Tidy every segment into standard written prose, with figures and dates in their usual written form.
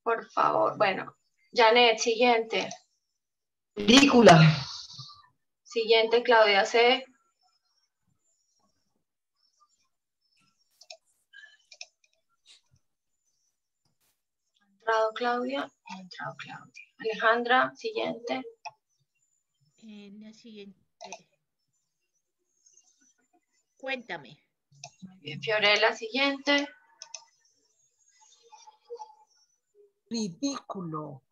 Por favor. Bueno, Janet, siguiente. Película. Siguiente, Claudia C. Entrado Claudia. Entrado Claudia. Alejandra, siguiente. La siguiente. Cuéntame. Muy bien, Fiorella, siguiente. Ridículo.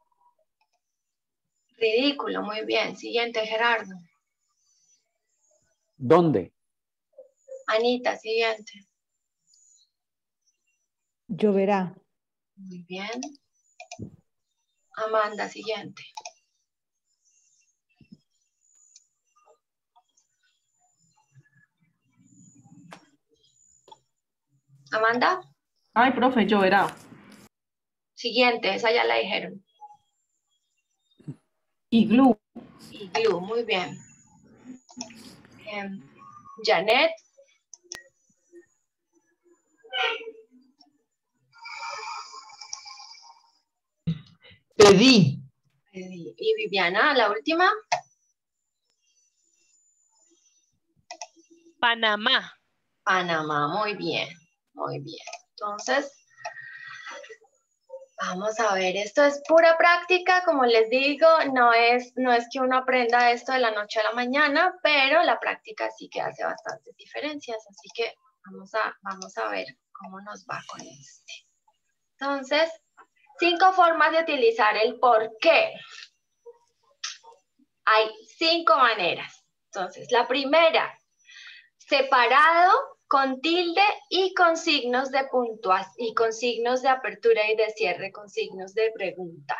Ridículo, muy bien. Siguiente, Gerardo. ¿Dónde? Anita, siguiente. Lloverá. Muy bien. Amanda, siguiente. Amanda. Ay, profe, lloverá. Siguiente, esa ya la dijeron. Iglú. Iglú, muy bien. Janet. Pedí. Y Viviana, la última. Panamá. Panamá, muy bien, muy bien. Entonces, vamos a ver, esto es pura práctica, como les digo, no es que uno aprenda esto de la noche a la mañana, pero la práctica sí que hace bastantes diferencias, así que vamos a ver cómo nos va con este. Entonces, 5 formas de utilizar el por qué. Hay 5 maneras. Entonces, la primera, separado, con tilde y con signos de puntuación, y con signos de apertura y de cierre, con signos de pregunta.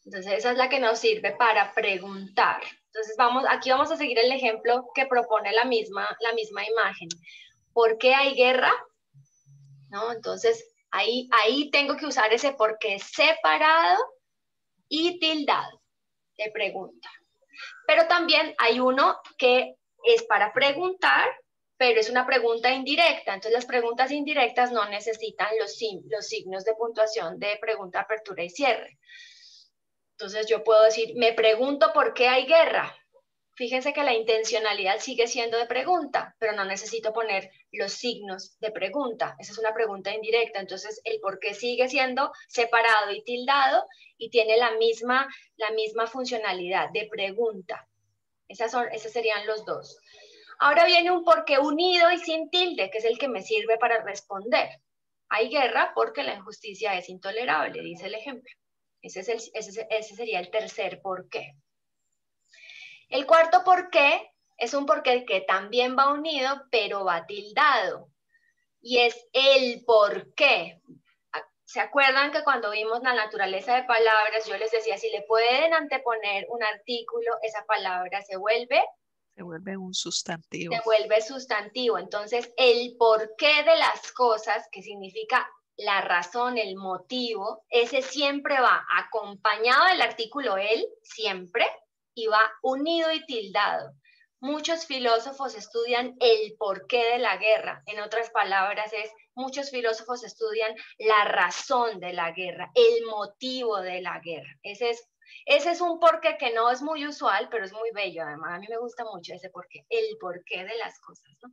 Entonces, esa es la que nos sirve para preguntar. Entonces, aquí vamos a seguir el ejemplo que propone la misma imagen. ¿Por qué hay guerra? ¿No? Entonces, ahí tengo que usar ese por qué separado y tildado de pregunta. Pero también hay uno que es para preguntar, pero es una pregunta indirecta. Entonces, las preguntas indirectas no necesitan los signos de puntuación de pregunta, apertura y cierre. Entonces, yo puedo decir, me pregunto por qué hay guerra. Fíjense que la intencionalidad sigue siendo de pregunta, pero no necesito poner los signos de pregunta. Esa es una pregunta indirecta. Entonces, el por qué sigue siendo separado y tildado y tiene la misma funcionalidad de pregunta. Esos serían los dos. Ahora viene un por qué unido y sin tilde, que es el que me sirve para responder. Hay guerra porque la injusticia es intolerable, dice el ejemplo. Ese sería el tercer por qué. El cuarto por qué es un por qué que también va unido, pero va tildado. Y es el por qué. ¿Se acuerdan que cuando vimos la naturaleza de palabras, yo les decía, si le pueden anteponer un artículo, esa palabra se vuelve un sustantivo. Se vuelve sustantivo. Entonces, el porqué de las cosas, que significa la razón, el motivo, ese siempre va acompañado del artículo el, siempre, y va unido y tildado. Muchos filósofos estudian el porqué de la guerra. En otras palabras, muchos filósofos estudian la razón de la guerra, el motivo de la guerra. Ese es un porqué que no es muy usual, pero es muy bello, además. A mí me gusta mucho ese porqué, el porqué de las cosas, ¿no?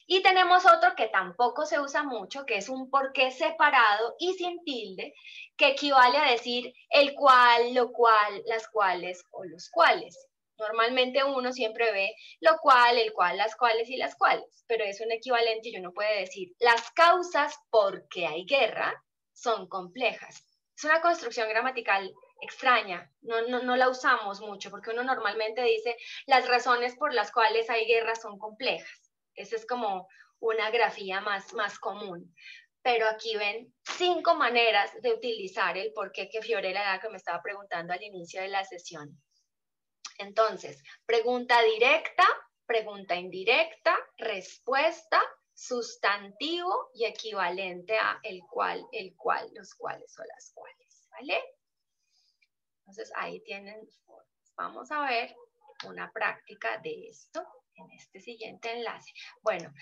Y tenemos otro que tampoco se usa mucho, que es un porqué separado y sin tilde, que equivale a decir el cual, lo cual, las cuales o los cuales. Normalmente uno siempre ve lo cual, el cual, las cuales y las cuales, pero es un equivalente y uno puede decir las causas por qué hay guerra son complejas. Es una construcción gramatical extraña, no la usamos mucho porque uno normalmente dice las razones por las cuales hay guerra son complejas. Esa es como una grafía más común. Pero aquí ven 5 maneras de utilizar el porqué que Fiorella era que me estaba preguntando al inicio de la sesión. Entonces, pregunta directa, pregunta indirecta, respuesta, sustantivo y equivalente a el cual, los cuales o las cuales, ¿vale? Entonces, ahí tienen, vamos a ver una práctica de esto en este siguiente enlace. Bueno,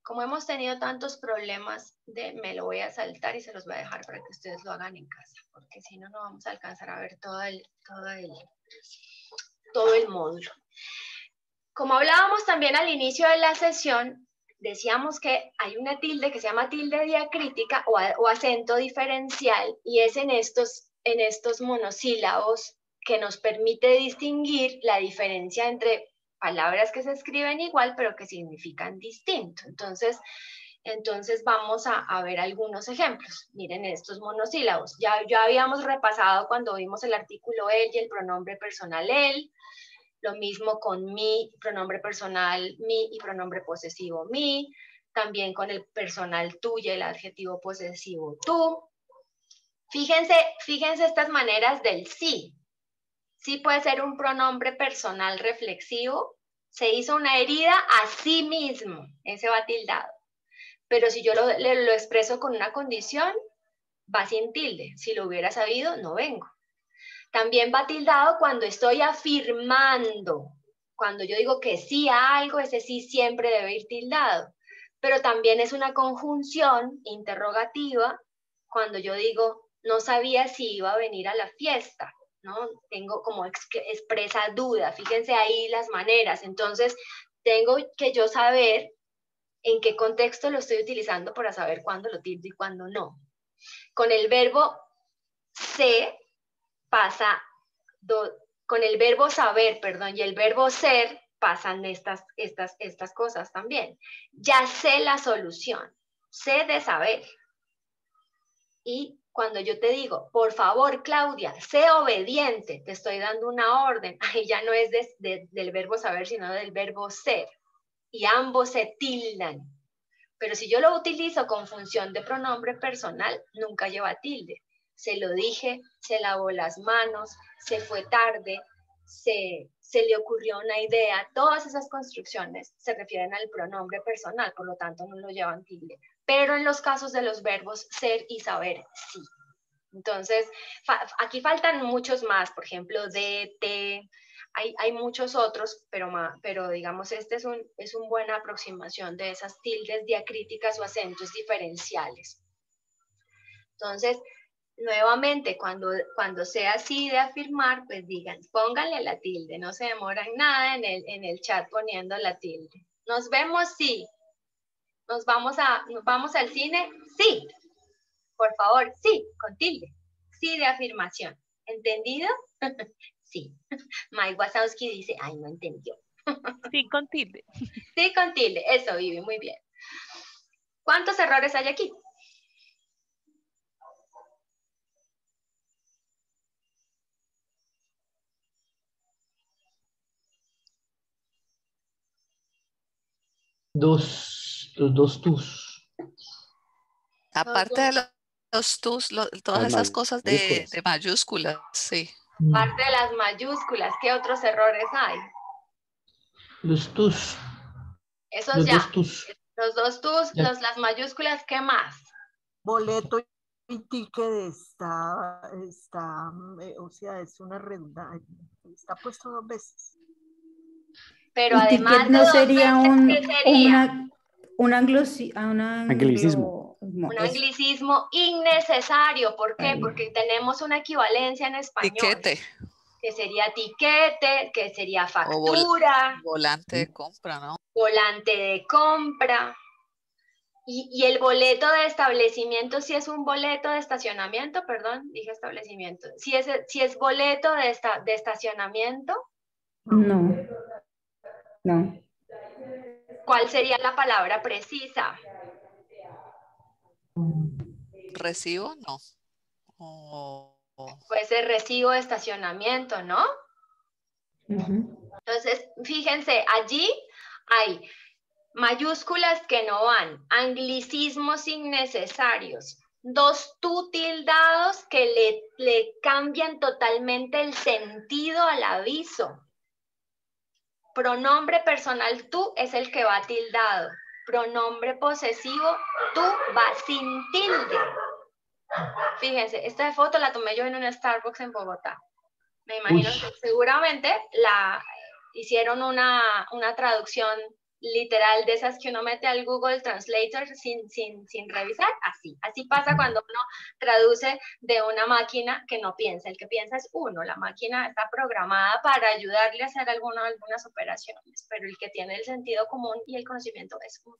como hemos tenido tantos problemas, me lo voy a saltar y se los voy a dejar para que ustedes lo hagan en casa, porque si no, no vamos a alcanzar a ver todo el módulo. Como hablábamos también al inicio de la sesión, decíamos que hay una tilde que se llama tilde diacrítica o acento diferencial, y es en estos monosílabos que nos permite distinguir la diferencia entre palabras que se escriben igual pero que significan distinto. Entonces vamos a ver algunos ejemplos. Miren estos monosílabos. Ya habíamos repasado cuando vimos el artículo él y el pronombre personal él. Lo mismo con mi, pronombre personal mi y pronombre posesivo mi. También con el personal tú y el adjetivo posesivo tú. Fíjense estas maneras del sí. Sí puede ser un pronombre personal reflexivo. Se hizo una herida a sí mismo. Ese va tildado. Pero si yo lo expreso con una condición, va sin tilde. Si lo hubiera sabido, no vengo. También va tildado cuando estoy afirmando. Cuando yo digo que sí a algo, ese sí siempre debe ir tildado. Pero también es una conjunción interrogativa cuando yo digo, no sabía si iba a venir a la fiesta, ¿no? Tengo como expresa duda. Fíjense ahí las maneras. Entonces, tengo que yo saber en qué contexto lo estoy utilizando para saber cuándo lo tildo y cuándo no. Con el verbo se pasa, con el verbo saber, perdón, y el verbo ser pasan estas cosas también. Ya sé la solución, sé de saber. Y cuando yo te digo, por favor, Claudia, sé obediente, te estoy dando una orden, ahí ya no es del verbo saber, sino del verbo ser. Y ambos se tildan. Pero si yo lo utilizo con función de pronombre personal, nunca lleva tilde. Se lo dije, se lavó las manos, se fue tarde, se le ocurrió una idea. Todas esas construcciones se refieren al pronombre personal, por lo tanto no lo llevan tilde. Pero en los casos de los verbos ser y saber, sí. Entonces, aquí faltan muchos más, por ejemplo, de, te. Hay muchos otros, pero digamos, este es una buena aproximación de esas tildes diacríticas o acentos diferenciales. Entonces, nuevamente, cuando sea así de afirmar, pues digan, pónganle la tilde, no se demoran nada en el chat poniendo la tilde. Nos vemos, sí. Nos vamos al cine, sí. Por favor, sí, con tilde. Sí de afirmación. ¿Entendido? Sí. Mike Wazowski dice, ay, no entendió. Sí, con tilde. Sí, con tilde. Eso, Vivi, muy bien. ¿Cuántos errores hay aquí? Los dos tus. Aparte de los tus, todas Las esas cosas mayúsculas. de mayúsculas, sí. Parte de las mayúsculas, ¿qué otros errores hay? Los tus. Esos Los ya. dos tus. Los dos tus, Ya. las mayúsculas, ¿qué más? Boleto y ticket está, o sea, es una redundancia, está puesto 2 veces. Pero Y además ticket de no dos sería veces, ¿qué sería? Anglicismo. Un anglicismo innecesario. ¿Por qué? Porque tenemos una equivalencia en español. Tiquete. Que sería tiquete, que sería factura. Volante de compra, ¿no? Volante de compra. Y el boleto de establecimiento, si es un boleto de estacionamiento, perdón, dije establecimiento. Si es boleto de estacionamiento. No. No. ¿Cuál sería la palabra precisa? Recibo, no. Puede ser recibo de estacionamiento, ¿no? Entonces, fíjense, allí hay mayúsculas que no van, anglicismos innecesarios, dos tú tildados que le cambian totalmente el sentido al aviso. Pronombre personal tú es el que va tildado. Pronombre posesivo tú va sin tilde. Fíjense, esta foto la tomé yo en un Starbucks en Bogotá. Me imagino que seguramente hicieron una traducción literal de esas que uno mete al Google Translator sin revisar, así pasa cuando uno traduce de una máquina que no piensa, el que piensa es uno, la máquina está programada para ayudarle a hacer algunas operaciones, pero el que tiene el sentido común y el conocimiento es uno.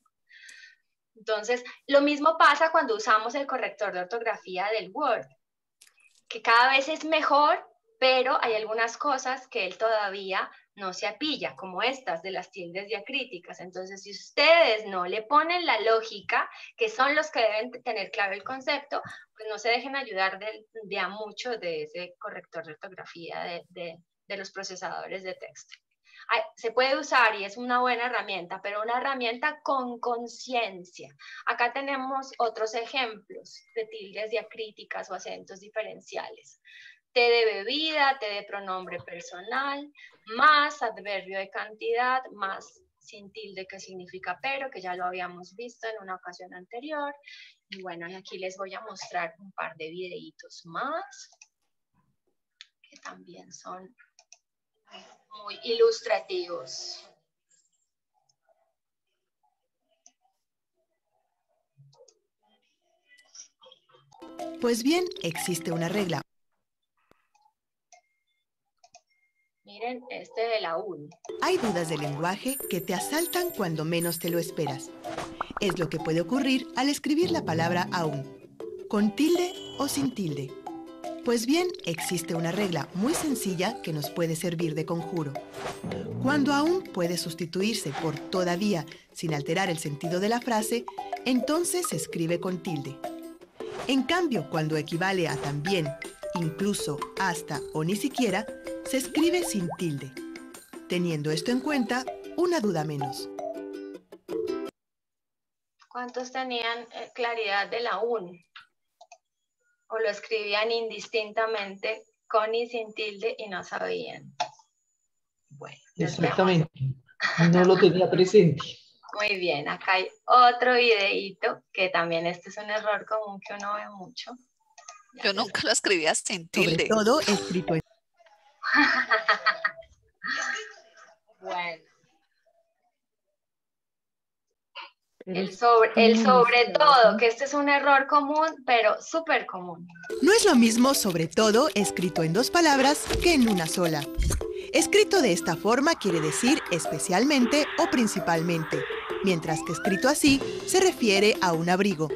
Entonces, lo mismo pasa cuando usamos el corrector de ortografía del Word, que cada vez es mejor, pero hay algunas cosas que él todavía no se apilla, como estas de las tildes diacríticas. Entonces, si ustedes no le ponen la lógica, que son los que deben tener claro el concepto, pues no se dejen ayudar de a mucho de ese corrector de ortografía de los procesadores de texto. Se puede usar y es una buena herramienta, pero una herramienta con conciencia. Acá tenemos otros ejemplos de tildes diacríticas o acentos diferenciales. T de bebida, T de pronombre personal, más adverbio de cantidad, más sin tilde que significa pero, que ya lo habíamos visto en una ocasión anterior. Y bueno, y aquí les voy a mostrar un par de videitos más, que también son muy ilustrativos. Pues bien, existe una regla. Miren, este de la UN. Hay dudas de lenguaje que te asaltan cuando menos te lo esperas. Es lo que puede ocurrir al escribir la palabra aún, con tilde o sin tilde. Pues bien, existe una regla muy sencilla que nos puede servir de conjuro. Cuando aún puede sustituirse por todavía sin alterar el sentido de la frase, entonces se escribe con tilde. En cambio, cuando equivale a también, incluso, hasta o ni siquiera, se escribe sin tilde. Teniendo esto en cuenta, una duda menos. ¿Cuántos tenían claridad de la UN? ¿O lo escribían indistintamente con y sin tilde y no sabían? Bueno, Exactamente. No lo tenía presente. Muy bien, acá hay otro videíto, que también este es un error común que uno ve mucho. Yo nunca lo escribía sin tilde. Sobre todo escrito en... Bueno. Pero El es sobre todo, ¿no? que este es un error común, pero súper común. No es lo mismo sobre todo escrito en dos palabras que en una sola. Escrito de esta forma quiere decir especialmente o principalmente, mientras que escrito así se refiere a un abrigo.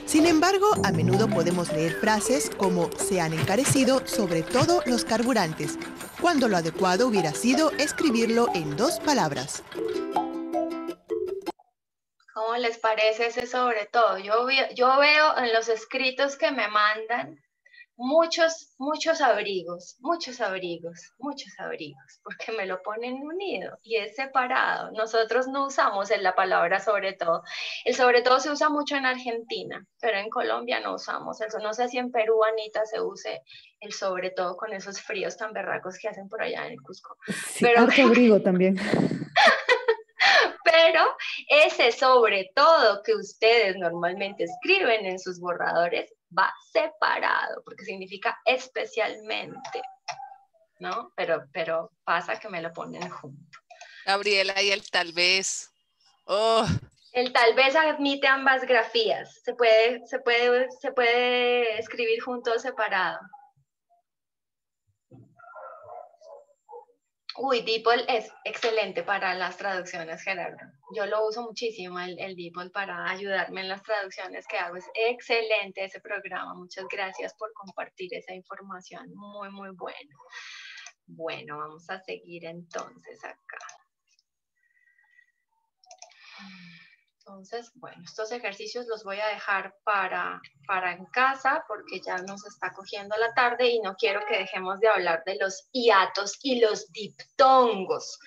Sin embargo, a menudo podemos leer frases como se han encarecido sobre todo los carburantes, cuando lo adecuado hubiera sido escribirlo en dos palabras. ¿Cómo les parece ese sobre todo? Yo veo en los escritos que me mandan muchos abrigos, porque me lo ponen unido y es separado. Nosotros no usamos la palabra sobre todo. El sobre todo se usa mucho en Argentina, pero en Colombia no usamos eso. No sé si en Perú, Anita, se use el sobre todo con esos fríos tan berracos que hacen por allá en el Cusco. Sí, pero harto abrigo también. Pero ese sobre todo que ustedes normalmente escriben en sus borradores va separado, porque significa especialmente, ¿no? Pero pasa que me lo ponen junto. Gabriela, y el tal vez. Oh. El tal vez admite ambas grafías. Se puede escribir junto o separado. Uy, DeepL es excelente para las traducciones, Gerardo. Yo lo uso muchísimo, el DeepL, para ayudarme en las traducciones que hago. Es excelente ese programa. Muchas gracias por compartir esa información. Muy, muy bueno. Bueno, vamos a seguir entonces acá. Entonces, bueno, estos ejercicios los voy a dejar para en casa porque ya nos está cogiendo la tarde y no quiero que dejemos de hablar de los hiatos y los diptongos,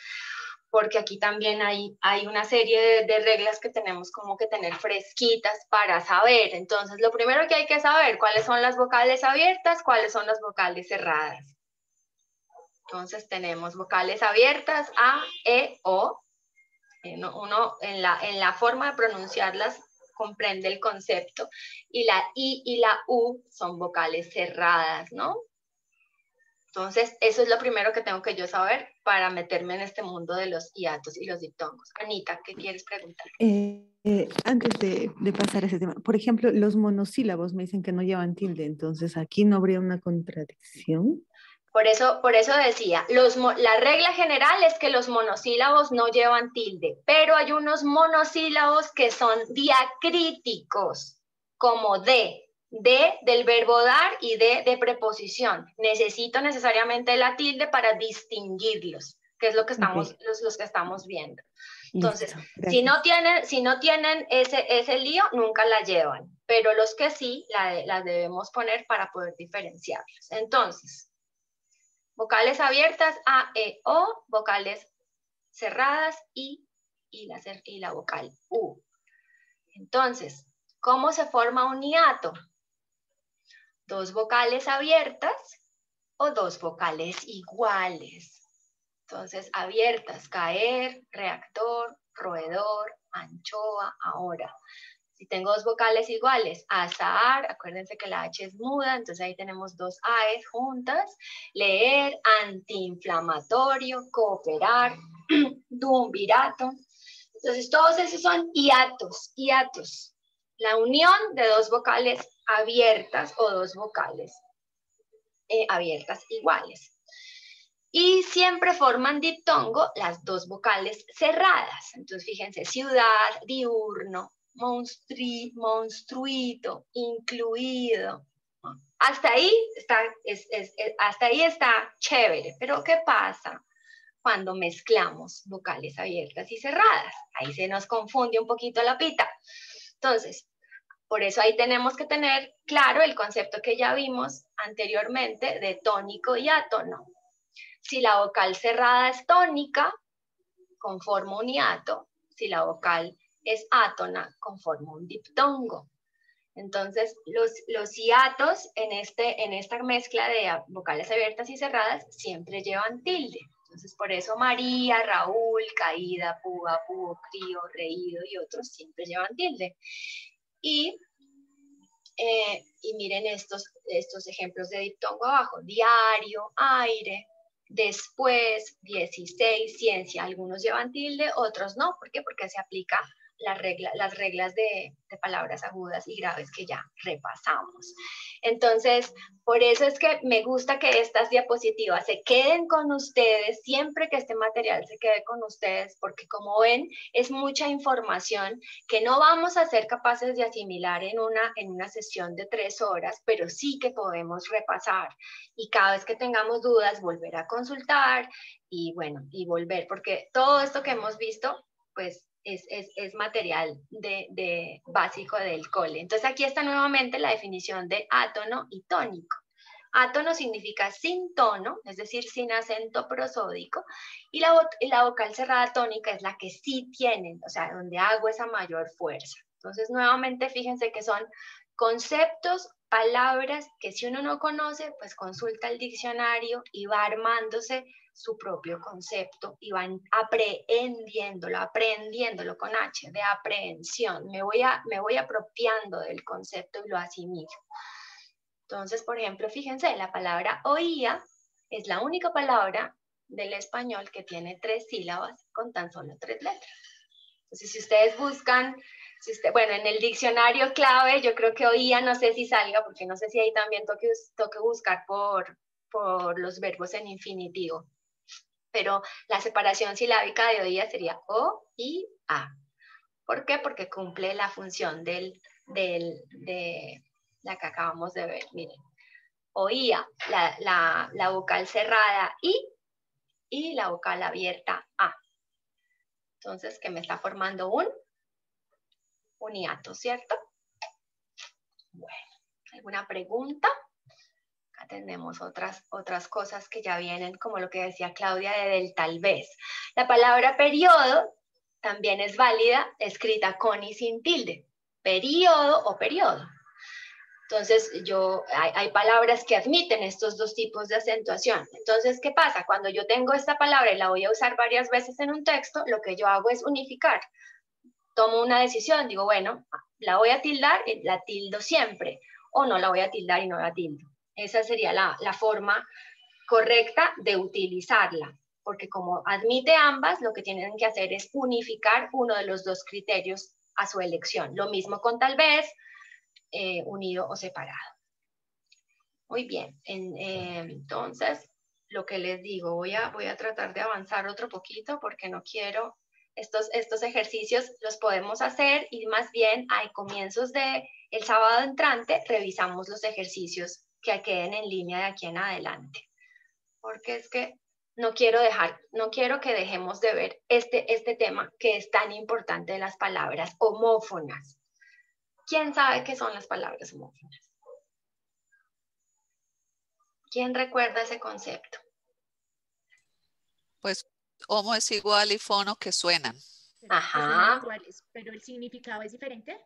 porque aquí también hay una serie de reglas que tenemos como que tener fresquitas para saber. Entonces, lo primero que hay que saber, cuáles son las vocales abiertas, cuáles son las vocales cerradas. Entonces, tenemos vocales abiertas, A, E, O. Uno en la forma de pronunciarlas comprende el concepto, y la I y la U son vocales cerradas, ¿no? Entonces, eso es lo primero que tengo que yo saber para meterme en este mundo de los hiatos y los diptongos. Anita, ¿qué quieres preguntar? Antes de pasar a ese tema, por ejemplo, los monosílabos me dicen que no llevan tilde, entonces aquí no habría una contradicción. Por eso decía, la regla general es que los monosílabos no llevan tilde, pero hay unos monosílabos que son diacríticos, como de del verbo dar y de preposición. Necesito necesariamente la tilde para distinguirlos, que es lo que estamos, los que estamos viendo. Entonces, si no tienen ese lío, nunca la llevan, pero los que sí, las debemos poner para poder diferenciarlos. Entonces, vocales abiertas, A, E, O, vocales cerradas, I y la vocal U. Entonces, ¿cómo se forma un hiato? Dos vocales abiertas o dos vocales iguales. Entonces, abiertas, caer, reactor, roedor, anchoa, ahora. Si tengo dos vocales iguales, azahar, acuérdense que la H es muda, entonces ahí tenemos dos AEs juntas. Leer, antiinflamatorio, cooperar, duumvirato. Entonces todos esos son hiatos, hiatos. La unión de dos vocales abiertas o dos vocales abiertas iguales. Y siempre forman diptongo las dos vocales cerradas. Entonces fíjense, ciudad, diurno, monstruito, incluido. Hasta ahí está chévere, pero ¿qué pasa cuando mezclamos vocales abiertas y cerradas? Ahí se nos confunde un poquito la pita. Entonces, por eso ahí tenemos que tener claro el concepto que ya vimos anteriormente de tónico y átono. Si la vocal cerrada es tónica, conforma un hiato. Si la vocal es átona, conforma un diptongo. Entonces, los hiatos en esta mezcla de vocales abiertas y cerradas siempre llevan tilde. Entonces, por eso María, Raúl, caída, puga, pugo, crío, reído y otros siempre llevan tilde. Y miren estos ejemplos de diptongo abajo. Diario, aire, después, 16, ciencia. Algunos llevan tilde, otros no. ¿Por qué? Porque se aplica las reglas de palabras agudas y graves que ya repasamos. Entonces, por eso es que me gusta que estas diapositivas se queden con ustedes, siempre que este material se quede con ustedes, porque como ven, es mucha información que no vamos a ser capaces de asimilar en una sesión de 3 horas, pero sí que podemos repasar. Y cada vez que tengamos dudas, volver a consultar y bueno, y volver, porque todo esto que hemos visto, pues, es material básico del cole. Entonces aquí está nuevamente la definición de átono y tónico. Átono significa sin tono, es decir, sin acento prosódico, y la vocal cerrada tónica es la que sí tienen, o sea, donde hago esa mayor fuerza. Entonces nuevamente fíjense que son conceptos, palabras que si uno no conoce, pues consulta el diccionario y va armándose su propio concepto y van aprendiéndolo con H, de aprehensión. Me voy apropiando del concepto y lo asimilo. Entonces, por ejemplo, fíjense, la palabra oía es la única palabra del español que tiene 3 sílabas con tan solo 3 letras. Entonces, si ustedes buscan, bueno, en el diccionario clave, yo creo que oía, no sé si salga, porque no sé si ahí también toque buscar por los verbos en infinitivo. Pero la separación silábica de oía sería O, I, A. ¿Por qué? Porque cumple la función de la que acabamos de ver. Miren, oía, la vocal cerrada I y la vocal abierta A. Entonces, que me está formando un hiato, ¿cierto? Bueno, ¿alguna pregunta? Acá tenemos otras cosas que ya vienen, como lo que decía Claudia del tal vez. La palabra periodo también es válida, escrita con y sin tilde. Período o periodo. Entonces, hay palabras que admiten estos dos tipos de acentuación. Entonces, ¿qué pasa? Cuando yo tengo esta palabra y la voy a usar varias veces en un texto, lo que yo hago es unificar. Tomo una decisión, digo, bueno, la voy a tildar, la tildo siempre, o no la voy a tildar y no la tildo. Esa sería la forma correcta de utilizarla, porque como admite ambas, lo que tienen que hacer es unificar uno de los dos criterios a su elección. Lo mismo con tal vez, unido o separado. Muy bien, entonces, lo que les digo, voy a tratar de avanzar otro poquito porque no quiero, estos ejercicios los podemos hacer y más bien a comienzos del sábado entrante revisamos los ejercicios que queden en línea de aquí en adelante. Porque es que no quiero que dejemos de ver este tema que es tan importante de las palabras homófonas. ¿Quién sabe qué son las palabras homófonas? ¿Quién recuerda ese concepto? Pues homo es igual y fono que suenan. Ajá. Iguales, pero el significado es diferente.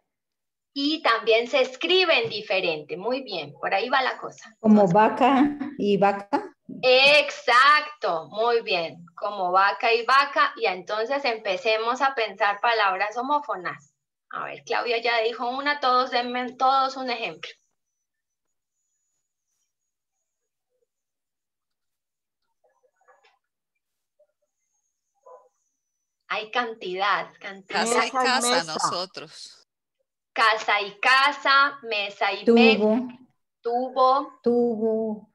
Y también se escriben diferente. Muy bien, por ahí va la cosa. Como vaca y vaca. Exacto, muy bien. Como vaca y vaca. Y entonces empecemos a pensar palabras homófonas. A ver, Claudia ya dijo una, todos denme todos un ejemplo. Hay cantidad. Casa y casa, nosotros. Casa y casa, mesa y mesa. Tubo. Tubo.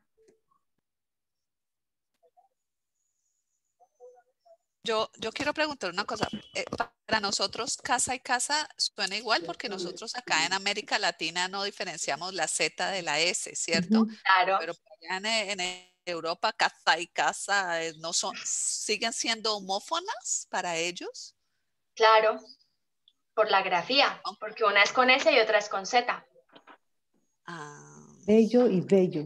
Yo quiero preguntar una cosa. Para nosotros, casa y casa suena igual porque nosotros acá en América Latina no diferenciamos la Z de la S, ¿cierto? Claro. Pero allá en Europa, casa y casa no siguen siendo homófonas para ellos. Claro, por la grafía, porque una es con S y otra es con Z. Bello y bello.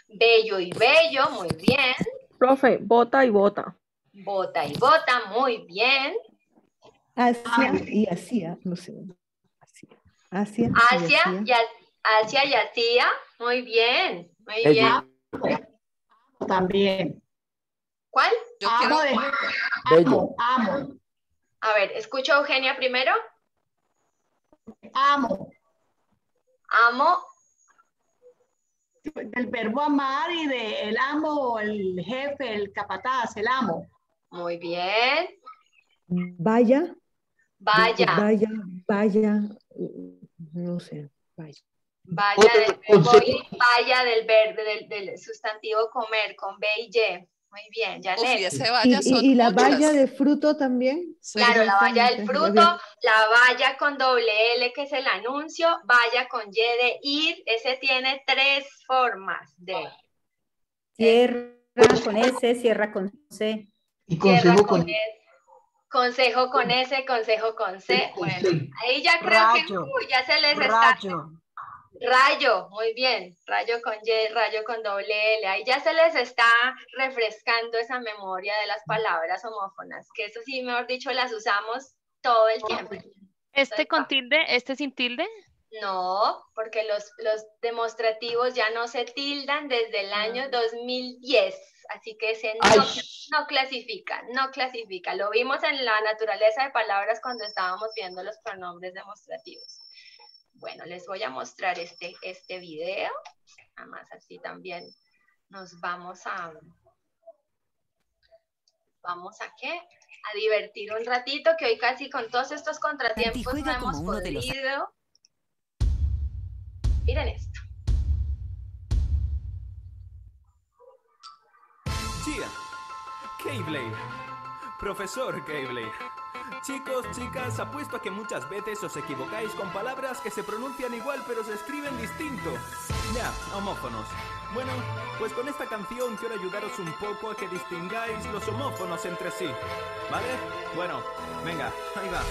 Bello y bello, muy bien. Profe, bota y bota. Bota y bota, muy bien. Asia y hacía, no sé. Asia y hacía, muy bien, muy bien. También. ¿Cuál? Yo quiero... Amo. A ver, escucho a Eugenia primero. Amo. Amo. Del verbo amar y de el amo, el jefe, el capataz, el amo. Muy bien. Vaya. No sé, vaya. Vaya del verbo ir, vaya del sustantivo comer, con B y Y. Muy bien, ya y ese vaya son y la muchas. valla de fruto también. Claro, la valla del fruto, la valla con doble L, que es el anuncio, valla con Y de ir, ese tiene 3 formas de... Cierra con S, cierra con C. Y consejo con S. Consejo con S, consejo con C. Bueno, ahí ya creo rayo, que ya se les rayo. está... Rayo, muy bien. Rayo con Y, rayo con doble L. Ahí ya se les está refrescando esa memoria de las palabras homófonas, que eso sí, mejor dicho, las usamos todo el tiempo. ¿Este con tilde? ¿Este sin tilde? No, porque los demostrativos ya no se tildan desde el año 2010, así que ese no clasifica. Lo vimos en la naturaleza de palabras cuando estábamos viendo los pronombres demostrativos. Bueno, les voy a mostrar este video, nada más así también nos vamos a divertir un ratito, que hoy casi con todos estos contratiempos no hemos podido. Miren esto. Chia, Keyblade, profesor Keyblade. Chicos, chicas, apuesto a que muchas veces os equivocáis con palabras que se pronuncian igual pero se escriben distinto. Ya, homófonos. Bueno, pues con esta canción quiero ayudaros un poco a que distingáis los homófonos entre sí. ¿Vale? Bueno, venga, ahí va.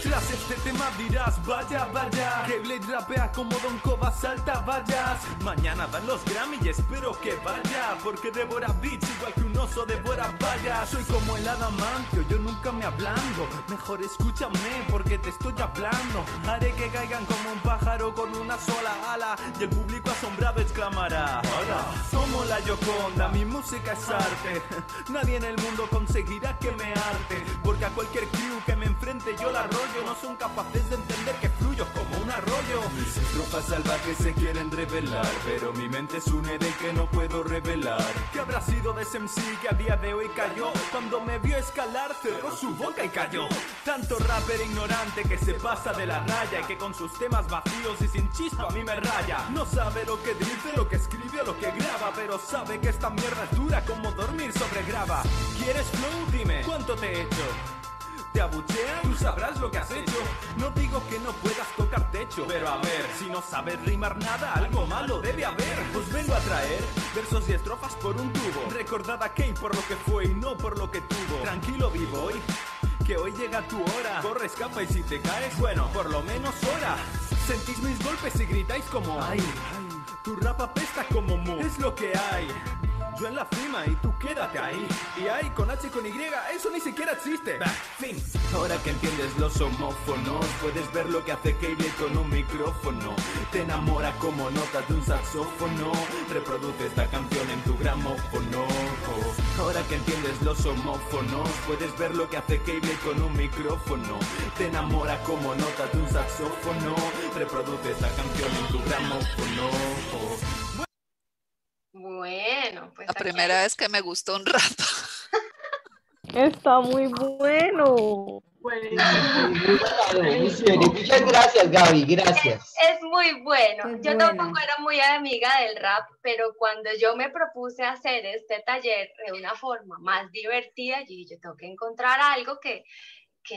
Tras este tema dirás, vaya, vaya, Keyblade rapea como Don Coba salta vallas. Mañana dan los Grammy y espero que vaya, porque devora beats igual que un oso devora vallas. Soy como el adamantio, yo nunca me ablando. Mejor escúchame porque te estoy hablando. Haré que caigan como un pájaro con una sola ala, y el público asombrado exclamará: hola, como la Yoconda, mi música es arte. Nadie en el mundo conseguirá que me arte, porque a cualquier crew que me enfrente yo la arroyo. No son capaces de entender que fluyo como un arroyo. Mis estrofas salvajes se quieren revelar, pero mi mente es un Edén que no puedo revelar. ¿Qué habrá sido de ese MC que a día de hoy cayó? Cuando me vio escalar cerró su boca y cayó. Tanto rapper ignorante que se pasa de la raya y que con sus temas vacíos y sin chispa a mí me raya. No sabe lo que dice, lo que escribe o lo que graba, pero sabe que esta mierda es dura como dormir sobre grava. ¿Quieres flow? Dime, ¿cuánto te he hecho? ¿Te abuchean? Tú sabrás lo que has hecho. No digo que no puedas tocar techo, pero a ver, si no sabes rimar nada, algo malo debe haber. Pues vengo a traer versos y estrofas por un tubo. Recordad a Kane por lo que fue y no por lo que tuvo. Tranquilo, b-boy, que hoy llega tu hora. Corre, escapa y si te caes, bueno, por lo menos hora. Sentís mis golpes y gritáis como ay. Tu rap apesta como mu, es lo que hay. Yo en la cima y tú quédate ahí. Y ahí con H y con Y, eso ni siquiera existe. Bah, fin. Ahora que entiendes los homófonos, puedes ver lo que hace Cable con un micrófono. Te enamora como nota de un saxófono. Reproduce esta canción en tu gramófono. Ahora que entiendes los homófonos, puedes ver lo que hace Cable con un micrófono. Te enamora como nota de un saxófono. Reproduce esta canción en tu gramófono. Bueno, pues La primera vez que me gustó un rap. Está muy bueno. Muy chévere. Muchas gracias, Gaby, gracias. Es muy bueno. Qué Yo buena. tampoco era muy amiga del rap, pero cuando yo me propuse hacer este taller de una forma más divertida, yo dije, yo tengo que encontrar algo que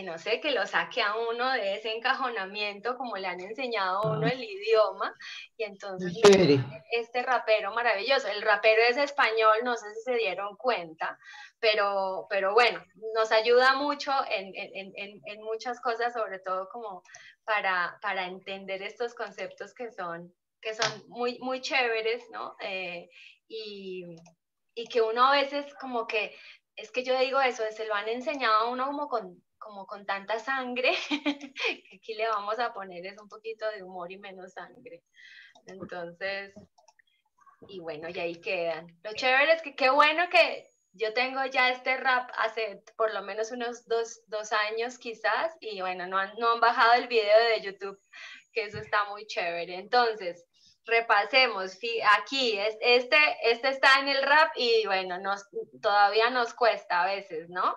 no sé, que lo saque a uno de ese encajonamiento como le han enseñado a uno el idioma, y entonces Muy chévere. este rapero maravilloso, el rapero es español, no sé si se dieron cuenta, pero bueno, nos ayuda mucho en muchas cosas, sobre todo como para entender estos conceptos que son muy, muy chéveres, ¿no? Y que uno a veces como que, es que yo digo eso, se lo han enseñado a uno como con tanta sangre, que aquí le vamos a poner es un poquito de humor y menos sangre. Entonces, y bueno, y ahí quedan. Lo chévere es que qué bueno que yo tengo ya este rap hace por lo menos unos dos años quizás, y bueno, no han bajado el video de YouTube, que eso está muy chévere. Entonces, repasemos, aquí, este está en el rap y bueno, todavía nos cuesta a veces, ¿no?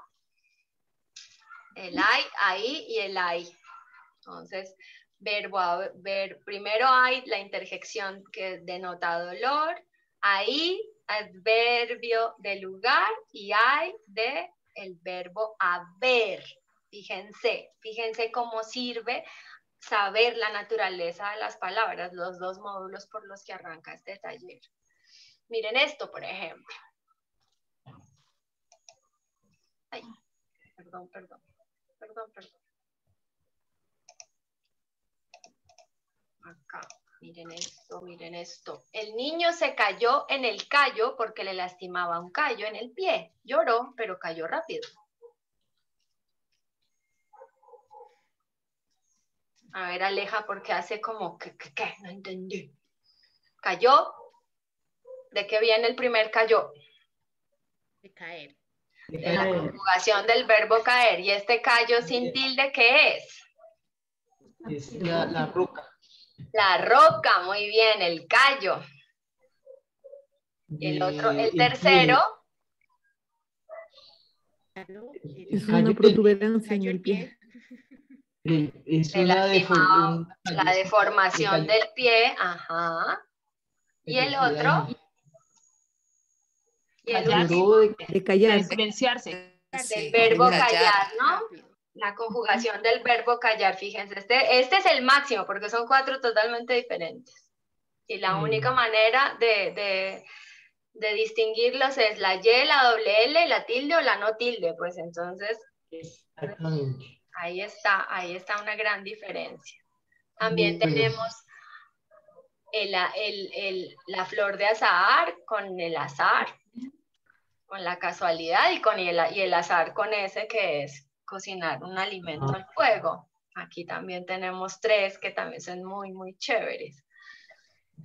El hay, ahí y el hay. Entonces, primero hay la interjección que denota dolor, ahí, adverbio de lugar, y hay de el verbo haber. Fíjense cómo sirve saber la naturaleza de las palabras, los dos módulos por los que arranca este taller. Miren esto, por ejemplo. Ay, perdón. Acá, miren esto. El niño se cayó en el callo porque le lastimaba un callo en el pie. Lloró, pero cayó rápido. A ver, Aleja, porque hace como que no entendí. Cayó. ¿De qué viene el primer cayó? De caer. De la conjugación del verbo caer. ¿Y este callo sin tilde qué es? Es la roca. La roca, muy bien, el callo. El otro, el tercero. Es una protuberancia en el pie. Es la deformación del pie, ajá. ¿Y el otro? Y el último, de callar. Silenciarse. del verbo callar, ¿no? La conjugación del verbo callar, fíjense, este es el máximo porque son 4 totalmente diferentes. Y la única manera de distinguirlos es la Y, la doble L, la tilde o la no tilde, pues entonces ahí está una gran diferencia. También tenemos la flor de azahar con el azar, con la casualidad y el azar con ese que es cocinar un alimento al fuego. Aquí también tenemos 3 que también son muy, muy chéveres.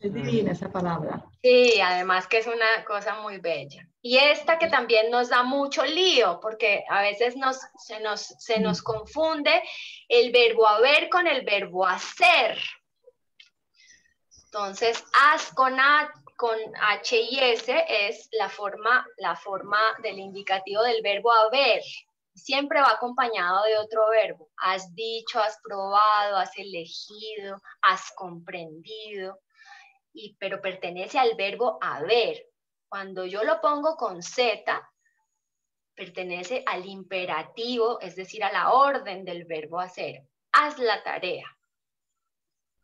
Es divina esa palabra. Sí, además que es una cosa muy bella. Y esta que también nos da mucho lío, porque a veces se nos confunde el verbo haber con el verbo hacer. Entonces, haz con H y S es la forma del indicativo del verbo haber. Siempre va acompañado de otro verbo. Has dicho, has probado, has elegido, has comprendido, pero pertenece al verbo haber. Cuando yo lo pongo con Z, pertenece al imperativo, es decir, a la orden del verbo hacer. Haz la tarea.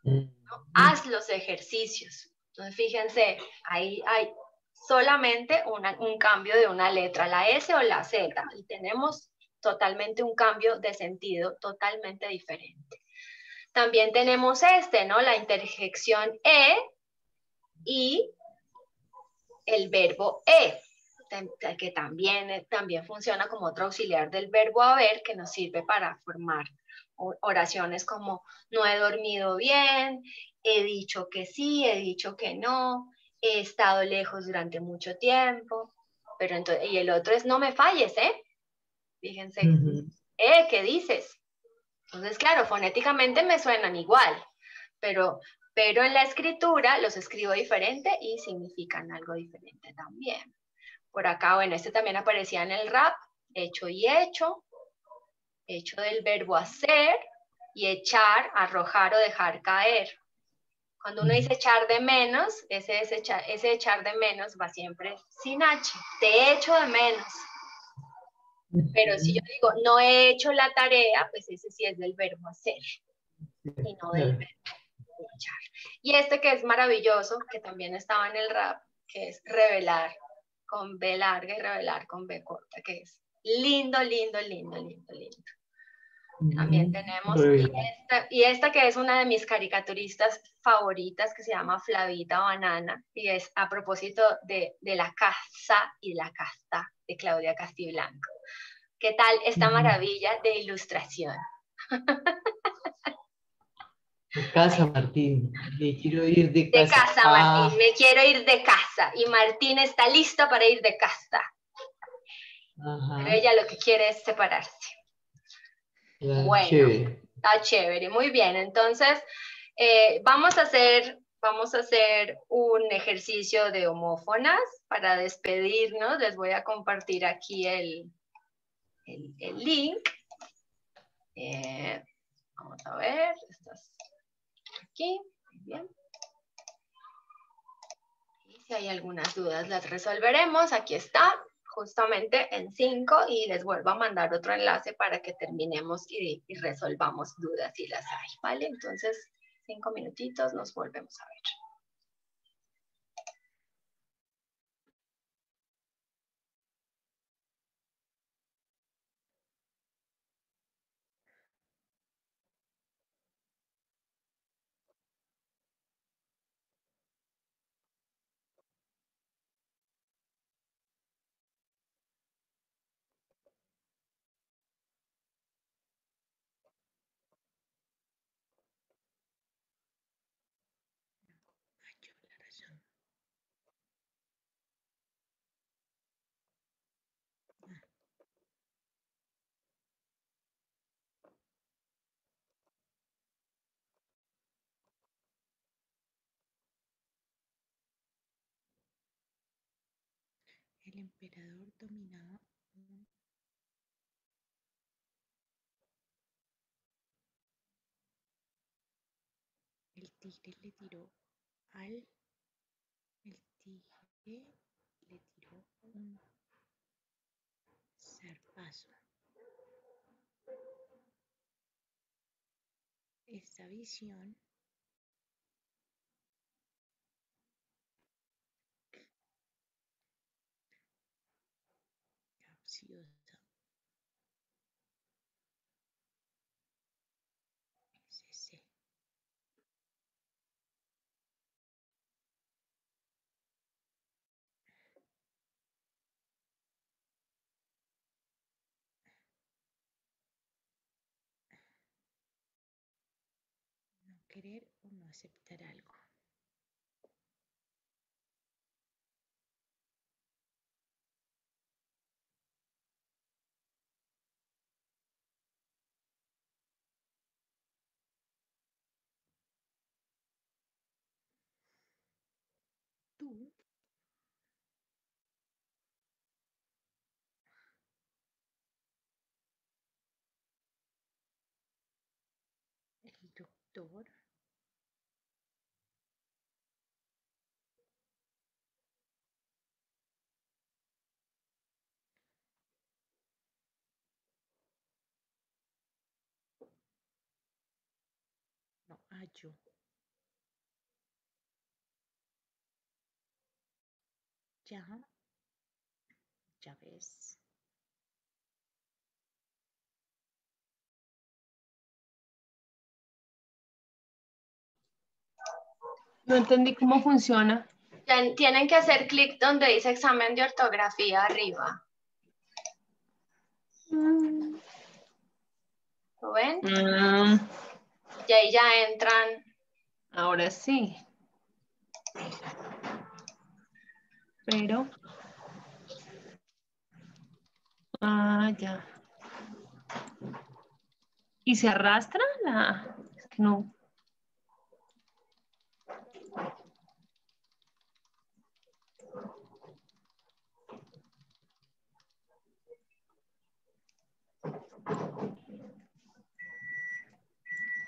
¿No? Haz los ejercicios. Entonces, fíjense, ahí hay solamente un cambio de una letra, la S o la Z, y tenemos totalmente un cambio de sentido totalmente diferente. También tenemos ¿no? La interjección E y el verbo que también funciona como otro auxiliar del verbo haber, que nos sirve para formar oraciones como no he dormido bien, he dicho que sí, he dicho que no, he estado lejos durante mucho tiempo, pero entonces, y el otro es no me falles, fíjense, ¿qué dices? Entonces, claro, fonéticamente me suenan igual, pero en la escritura los escribo diferente y significan algo diferente también. Por acá, bueno, este también aparecía en el rap, hecho y hecho del verbo hacer, y echar, arrojar o dejar caer. Cuando uno dice echar de menos, ese echar de menos va siempre sin H, te echo de menos. Pero si yo digo no he hecho la tarea, pues ese sí es del verbo hacer y no del verbo echar. Y este que es maravilloso, que también estaba en el rap, que es revelar con B larga y revelar con B corta, que es lindo, lindo, lindo, lindo, lindo. También tenemos, y esta que es una de mis caricaturistas favoritas, que se llama Flavita Banana, y es a propósito de la casa y la casta de Claudia Castiblanco. ¿Qué tal esta maravilla de ilustración? De casa, Martín. Me quiero ir de casa. De casa, Martín. Me quiero ir de casa. Y Martín está listo para ir de casa. Ajá. Pero ella lo que quiere es separarse. Bueno, chévere. Está chévere. Muy bien. Entonces, vamos a hacer un ejercicio de homófonas para despedirnos. Les voy a compartir aquí el link. Vamos a ver. Estás aquí. Muy bien. Y si hay algunas dudas, las resolveremos. Aquí está, justamente en 5, y les vuelvo a mandar otro enlace para que terminemos y resolvamos dudas si las hay, ¿vale? Entonces, 5 minutitos, nos volvemos a ver. El emperador dominaba el tigre le tiró un zarpazo. Esta visión capciosa SC. No querer o no aceptar algo. Doctor. No, hallo. Ya. Ya ves. No entendí cómo funciona. Tienen que hacer clic donde dice examen de ortografía arriba. ¿Lo ven? Y ahí ya entran. Ahora sí. Pero. Ya. ¿Y se arrastra la? Es que no.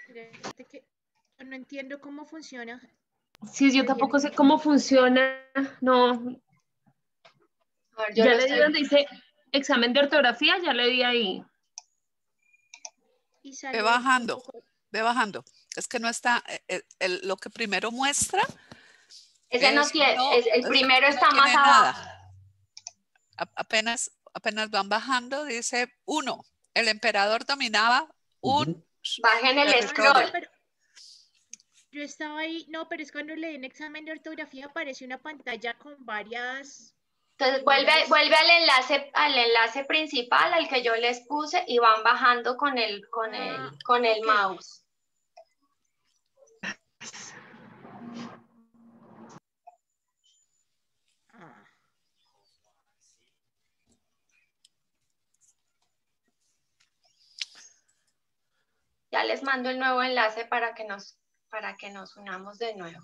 Fíjate que no entiendo cómo funciona. Sí, yo tampoco sé cómo funciona. No. A ver, yo Ya lo le di estoy... donde dice examen de ortografía, ya le di ahí. Y Ve sale bajando, ve bajando. Es que no está, lo que primero muestra Ese no tiene, el primero no está más tiene abajo. nada. Apenas van bajando, dice 1. El emperador dominaba un Bajen el territorio. scroll. Pero yo estaba ahí, no, pero es cuando leí un examen de ortografía apareció una pantalla con varias. Entonces vuelve al enlace principal, al que yo les puse, y van bajando con el ok. mouse. Ah. Ya les mando el nuevo enlace para que nos unamos de nuevo.